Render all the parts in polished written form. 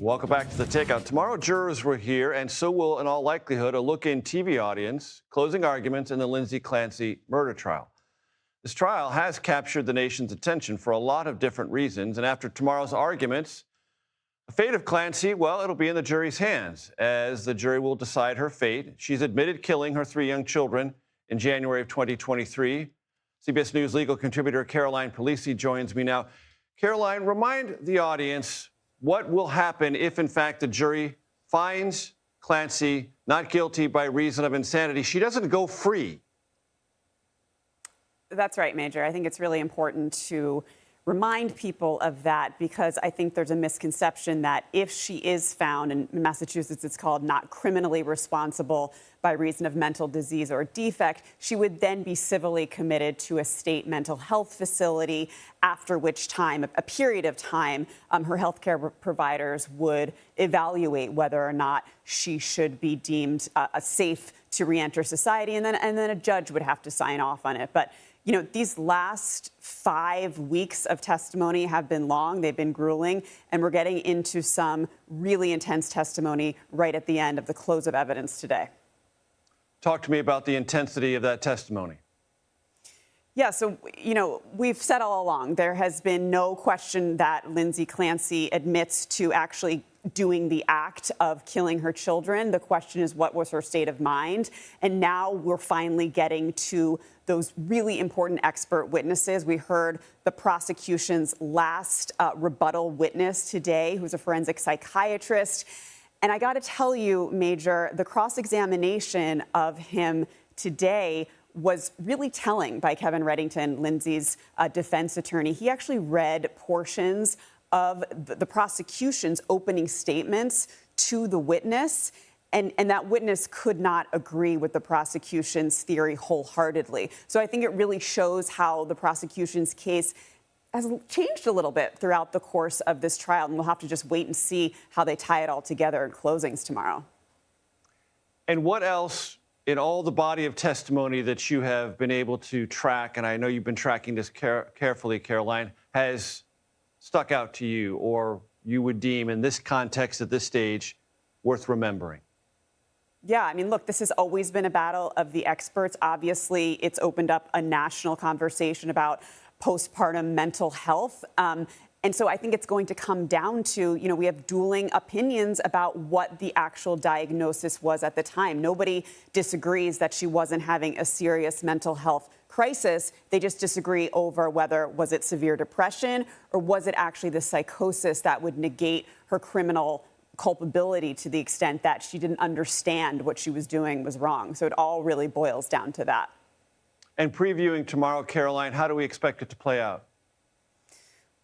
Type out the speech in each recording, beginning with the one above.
Welcome back to The Takeout. Tomorrow, jurors will hear, and so will, in all likelihood, a look-in TV audience, closing arguments in the Lindsay Clancy murder trial. This trial has captured the nation's attention for a lot of different reasons, and after tomorrow's arguments, the fate of Clancy, well, it'll be in the jury's hands, as the jury will decide her fate. She's admitted killing her 3 young children in January of 2023. CBS News legal contributor Caroline Polisi joins me now. Caroline, remind the audience what will happen if, in fact, the jury finds Clancy not guilty by reason of insanity. She doesn't go free. That's right, Major. I think it's really important to remind people of that, because I think there's a misconception that if she is found, in Massachusetts it's called not criminally responsible by reason of mental disease or defect, she would then be civilly committed to a state mental health facility, after which time, a period of time, her health care providers would evaluate whether or not she should be deemed safe to reenter society, and then a judge would have to sign off on it. But you know, these last 5 weeks of testimony have been long, they've been grueling, and we're getting into some really intense testimony right at the end of the close of evidence today. Talk to me about the intensity of that testimony. Yeah, so, you know, we've said all along, there has been no question that Lindsay Clancy admits to actually doing the act of killing her children. The question is, what was her state of mind? And now we're finally getting to those really important expert witnesses. We heard the prosecution's last rebuttal witness today, who's a forensic psychiatrist. And I got to tell you, Major, the cross-examination of him today was really telling by Kevin Reddington, Lindsay's defense attorney. He actually read portions of the prosecution's opening statements to the witness, and that witness could not agree with the prosecution's theory wholeheartedly. So I think it really shows how the prosecution's case has changed a little bit throughout the course of this trial, and we'll have to just wait and see how they tie it all together in closings tomorrow. And what else in all the body of testimony that you have been able to track, and I know you've been tracking this carefully, Caroline, has stuck out to you, or you would deem in this context at this stage worth remembering? Yeah, I mean, look, this has always been a battle of the experts. Obviously, it's opened up a national conversation about postpartum mental health. And so I think it's going to come down to, you know, we have dueling opinions about what the actual diagnosis was at the time. Nobody disagrees that she wasn't having a serious mental health crisis. They just disagree over whether was it severe depression or was it actually the psychosis that would negate her criminal culpability to the extent that she didn't understand what she was doing was wrong. So it all really boils down to that. And previewing tomorrow, Caroline, how do we expect it to play out?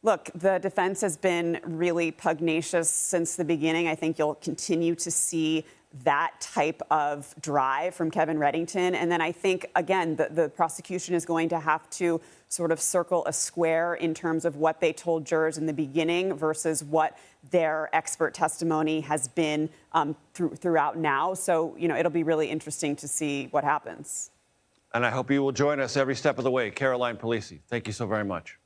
Look, the defense has been really pugnacious since the beginning. I think you'll continue to see that type of drive from Kevin Reddington. And then I think, again, the prosecution is going to have to sort of circle a square in terms of what they told jurors in the beginning versus what their expert testimony has been throughout now. So, you know, it'll be really interesting to see what happens. And I hope you will join us every step of the way. Caroline Polisi, thank you so very much.